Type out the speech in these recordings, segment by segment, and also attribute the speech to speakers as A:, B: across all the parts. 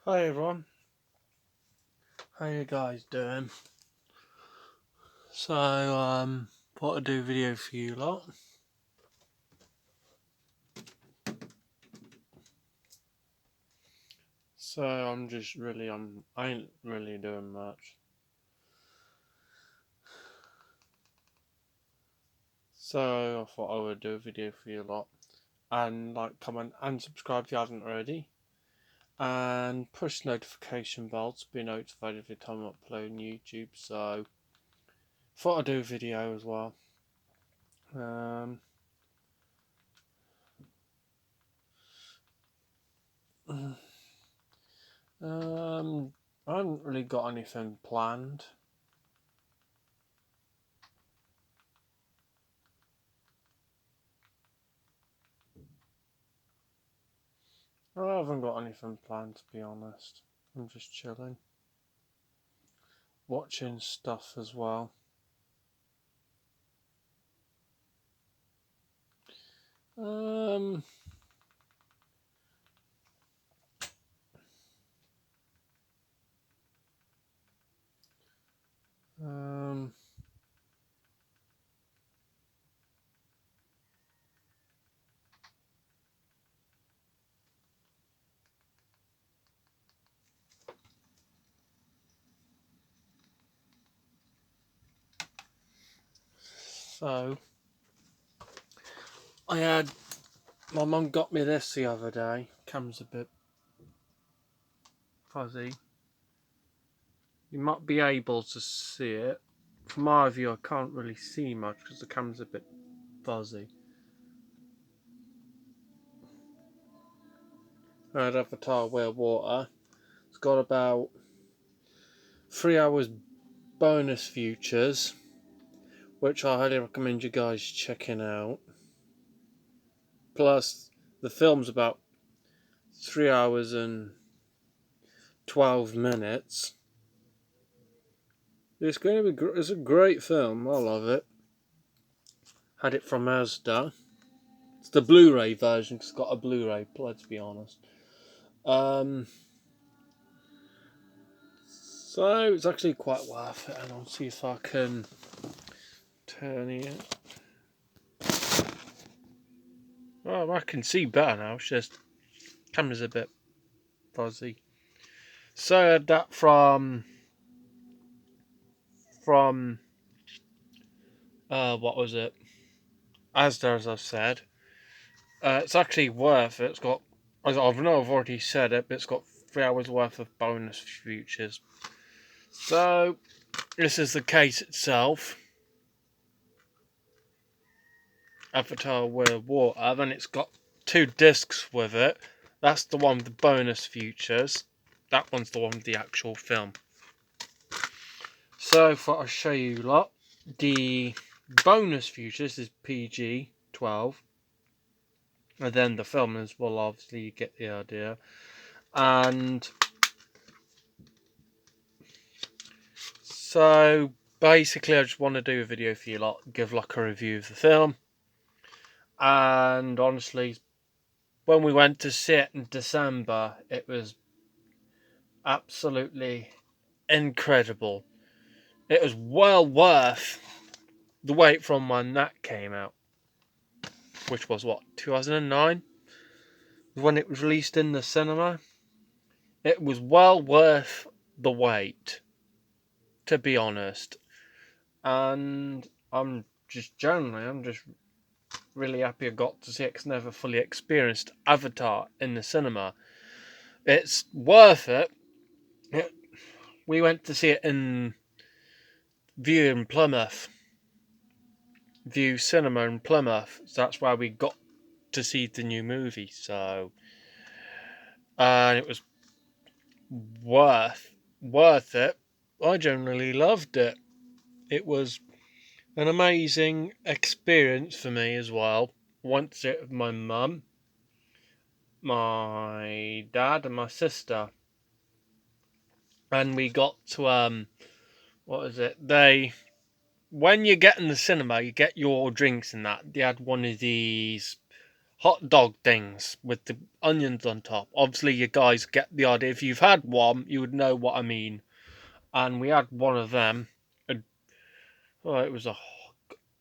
A: Hi everyone, how you guys doing? Thought I'd do a video for you lot. I ain't really doing much. So I thought I would do a video for you lot. And comment and subscribe if you haven't already. And push notification bell to be notified every time I upload on YouTube. So thought I'd do a video as well. I haven't really got anything planned. I haven't got anything planned, to be honest. I'm just chilling. Watching stuff as well. Um, um, so, my mum got me this the other day. Camera's a bit fuzzy. You might be able to see it. From my view, I can't really see much because the camera's a bit fuzzy. I had Avatar Way of Water. It's got about 3 hours bonus features, which I highly recommend you guys checking out. Plus, the film's about 3 hours and 12 minutes. It's going to be. It's a great film. I love it. Had it from Asda. It's the Blu-ray version. It's got a Blu-ray. Let's be honest. So it's actually quite worth it. And I'll see if I can turn it. Well, I can see better now. It's just camera's a bit fuzzy. So I had that from what was it? Asda, as I've said. It's actually worth it. It's got, as I've already said it, but it's got 3 hours worth of bonus features. So this is the case itself. Avatar Way of Water. Then it's got 2 discs with it. That's the one with the bonus features. That one's the one with the actual film. So I thought I'd show you lot. The bonus features is PG-12. And then the film as well, obviously you get the idea. And so basically I just want to do a video for you lot, give like a review of the film. And honestly, when we went to see it in December, it was absolutely incredible. It was well worth the wait from when that came out, which was what, 2009? When it was released in the cinema. It was well worth the wait, to be honest. And I'm just really happy I got to see it because I never fully experienced Avatar in the cinema. It's worth it. We went to see it in View in Plymouth. View Cinema in Plymouth. So that's where we got to see the new movie. So, and it was worth it. I generally loved it. It was an amazing experience for me as well. Went to see it with my mum, my dad, and my sister, and we got to what was it? When you get in the cinema, you get your drinks and that. They had one of these hot dog things with the onions on top. Obviously, you guys get the idea. If you've had one, you would know what I mean. And we had one of them. Oh, it was a.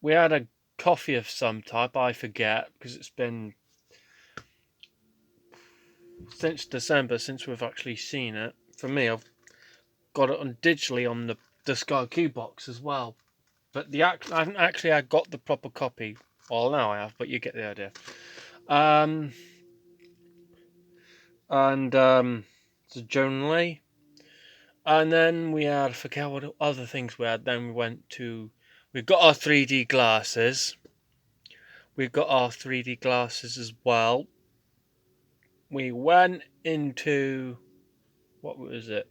A: We had a coffee of some type. I forget because it's been since December since we've actually seen it. For me, I've got it on digitally on the Sky Q box as well. But I haven't actually I got the proper copy. Well, now I have, but you get the idea. Um, so generally, and then we had, I forget what other things we had. Then we got our 3D glasses. We got our 3D glasses as well. We went into, what was it?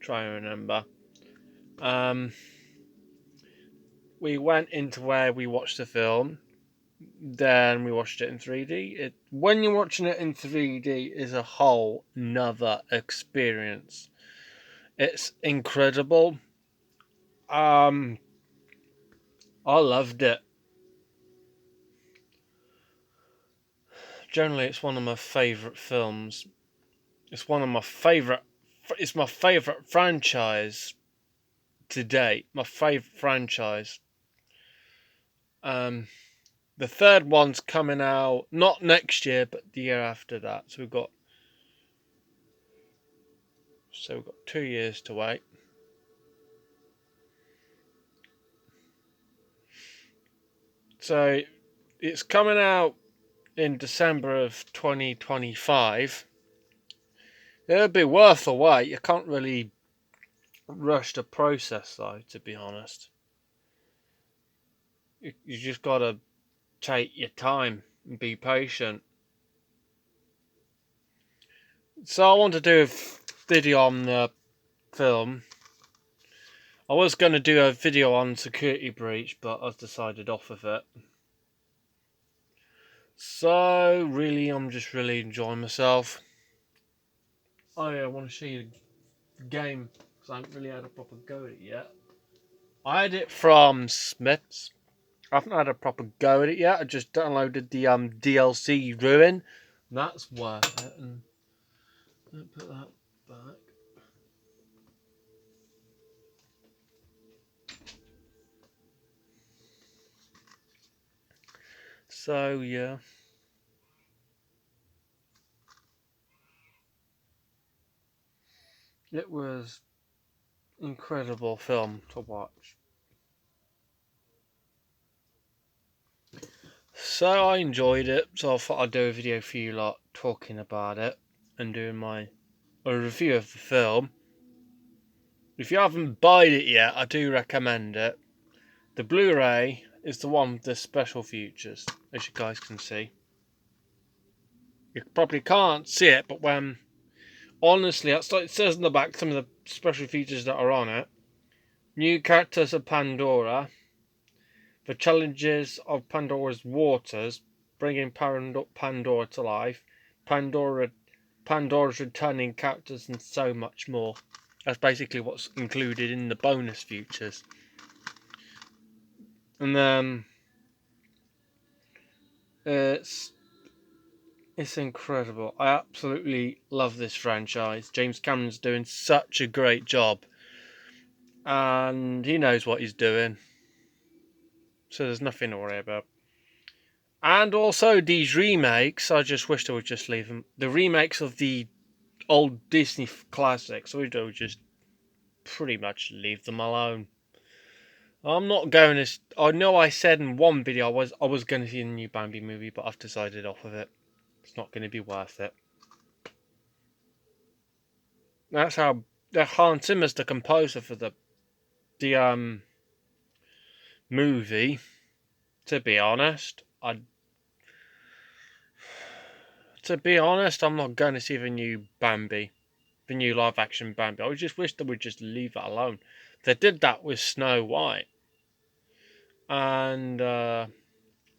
A: Try and remember. We went into where we watched the film. Then we watched it in 3D. When you're watching it in 3D, is a whole nother experience. It's incredible. I loved it. Generally, it's one of my favourite films. It's one of my favourite. It's my favourite franchise to date. My favourite franchise. The third one's coming out not next year, but the year after that. So we've got 2 years to wait. So it's coming out in December of 2025. It'll be worth the wait. You can't really rush the process, though, to be honest. You just gotta take your time and be patient. So I want to do a video on the film. I was going to do a video on Security Breach, but I've decided off of it. So really, I'm just really enjoying myself. Oh yeah, I want to show you the game because I haven't really had a proper go at it yet. I had it from Smiths. I haven't had a proper go at it yet. I just downloaded the DLC Ruin. That's worth it. And put that back. So yeah. It was incredible film to watch. So I enjoyed it, so I thought I'd do a video for you lot talking about it and doing a review of the film. If you haven't bought it yet, I do recommend it. The Blu-ray is the one with the special features, as you guys can see. You probably can't see it, but honestly, that's like it says in the back some of the special features that are on it. New characters of Pandora. The challenges of Pandora's waters, bringing Pandora to life. Pandora's returning characters and so much more. That's basically what's included in the bonus features. And then it's incredible. I absolutely love this franchise. James Cameron's doing such a great job. And he knows what he's doing. So there's nothing to worry about. And also these remakes, I just wish they would just leave them. The remakes of the old Disney classics, we do just pretty much leave them alone. I'm not going to. I know I said in one video I was going to see a new Bambi movie, but I've decided off of it. It's not going to be worth it. That's how Hans Zimmer's the composer for the movie. To be honest, I'm not going to see the new Bambi, the new live action Bambi. I just wish they would just leave it alone. They did that with Snow White and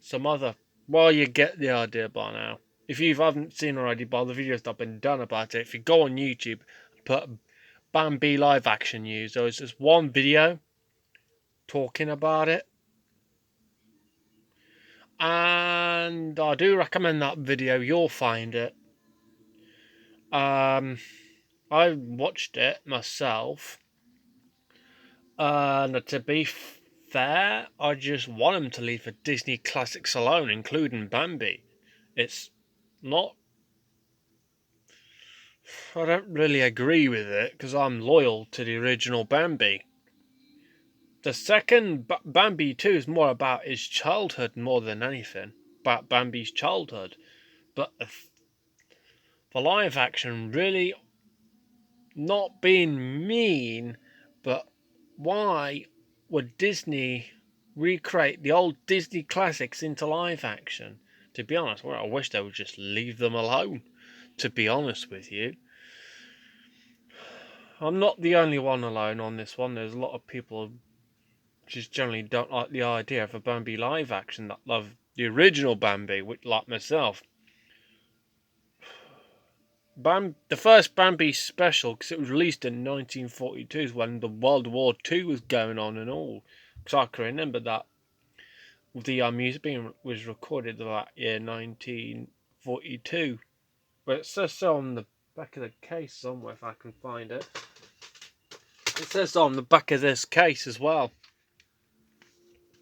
A: some other. Well, you get the idea by now. If you haven't seen already by the videos that have been done about it, if you go on YouTube, put Bambi live action news, there was just one video talking about it. and I do recommend that video. You'll find it. I watched it myself, and to be fair, I just want them to leave the Disney classics alone, including Bambi. It's not. I don't really agree with it because I'm loyal to the original Bambi. The second Bambi 2 is more about his childhood more than anything. About Bambi's childhood. But the live action really not being mean, but why would Disney recreate the old Disney classics into live action? To be honest, well, I wish they would just leave them alone, to be honest with you. I'm not the only one alone on this one. There's a lot of people who just generally don't like the idea of a Bambi live action that love the original Bambi, which, like myself. The first Bambi special, because it was released in 1942, when the World War II was going on and all. Because I can remember that the music was recorded that year, 1942. But it says so on the back of the case somewhere, if I can find it. It says so on the back of this case as well.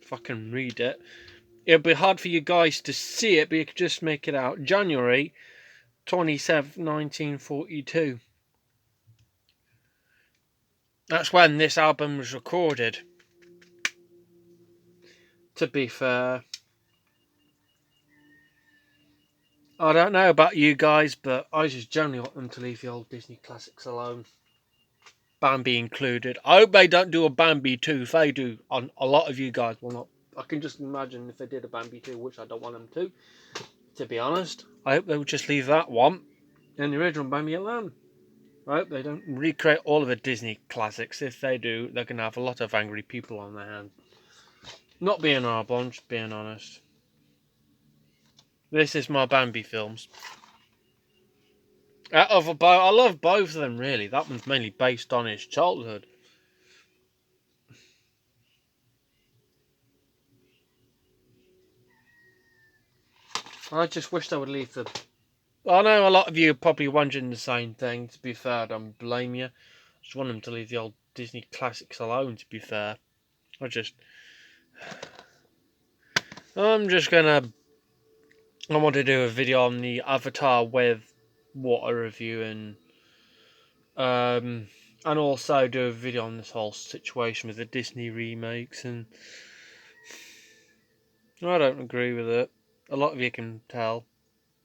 A: If I can read it. It'll be hard for you guys to see it, but you can just make it out. January 27th, 1942. That's when this album was recorded. To be fair, I don't know about you guys, but I just generally want them to leave the old Disney classics alone. Bambi included. I hope they don't do a Bambi 2. If they do, a lot of you guys will not. I can just imagine if they did a Bambi 2, which I don't want them to be honest. I hope they would just leave that one and the original Bambi alone. I hope they don't recreate all of the Disney classics. If they do, they're going to have a lot of angry people on their hands. Not being horrible, I'm just being honest. This is my Bambi films. I love both of them, really. That one's mainly based on his childhood. I just wish they would leave the... I know a lot of you are probably wondering the same thing, to be fair. I don't blame you. I just want them to leave the old Disney classics alone, to be fair. I'm just gonna... I want to do a video on the Avatar with water review and also do a video on this whole situation with the Disney remakes, and I don't agree with it. A lot of you can tell.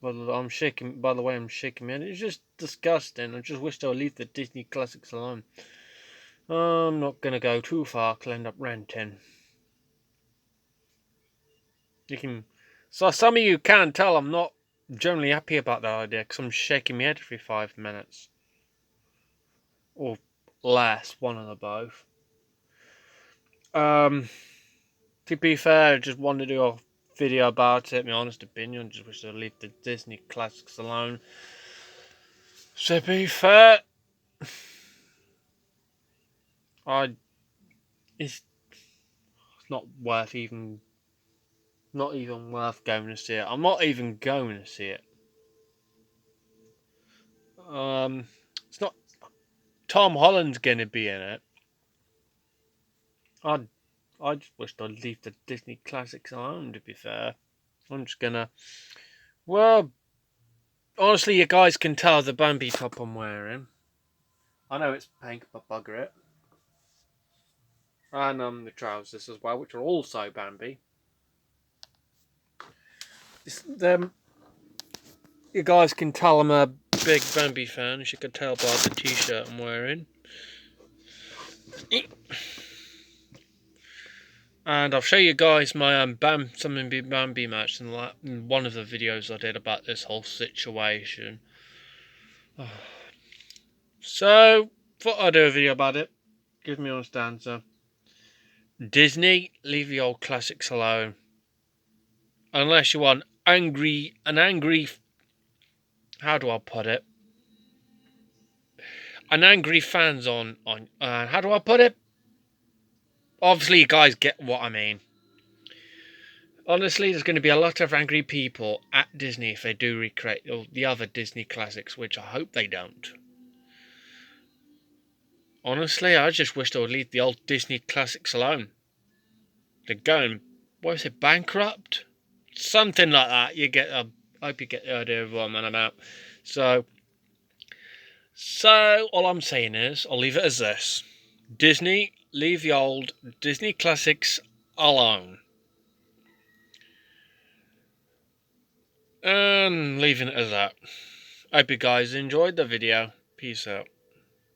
A: But I'm shaking. By the way, I'm shaking my head. It's just disgusting. I just wish they would leave the Disney classics alone. I'm not gonna go too far. I'll end up ranting. You can. So some of you can tell I'm not generally happy about that idea because I'm shaking my head every 5 minutes or less, one of the both. To be fair, I just wanted to do a video about it. My honest opinion. Just wish they'd leave the Disney classics alone. To be fair, it's not worth even. Not even worth going to see it. I'm not even going to see it. It's not. Tom Holland's going to be in it. I just wish they'd leave the Disney classics alone, to be fair. I'm just gonna... Well, honestly, you guys can tell the Bambi top I'm wearing. I know it's pink, but bugger it. And the trousers as well, which are also Bambi. You guys can tell I'm a big Bambi fan, as you can tell by the t-shirt I'm wearing. And I'll show you guys my Bambi match in one of the videos I did about this whole situation. So, thought I'd do a video about it. Give me an honest answer. Disney, leave the old classics alone. Unless you want an angry... How do I put it? An angry fans on how do I put it? Obviously, you guys get what I mean. Honestly, there's going to be a lot of angry people at Disney if they do recreate the other Disney classics, which I hope they don't. Honestly, I just wish they would leave the old Disney classics alone. They're going, what is it, bankrupt? Something like that. I hope you get the idea of what I'm on about. So all I'm saying is, I'll leave it as this. Disney, leave the old Disney classics alone. And leaving it as that. I hope you guys enjoyed the video. Peace out.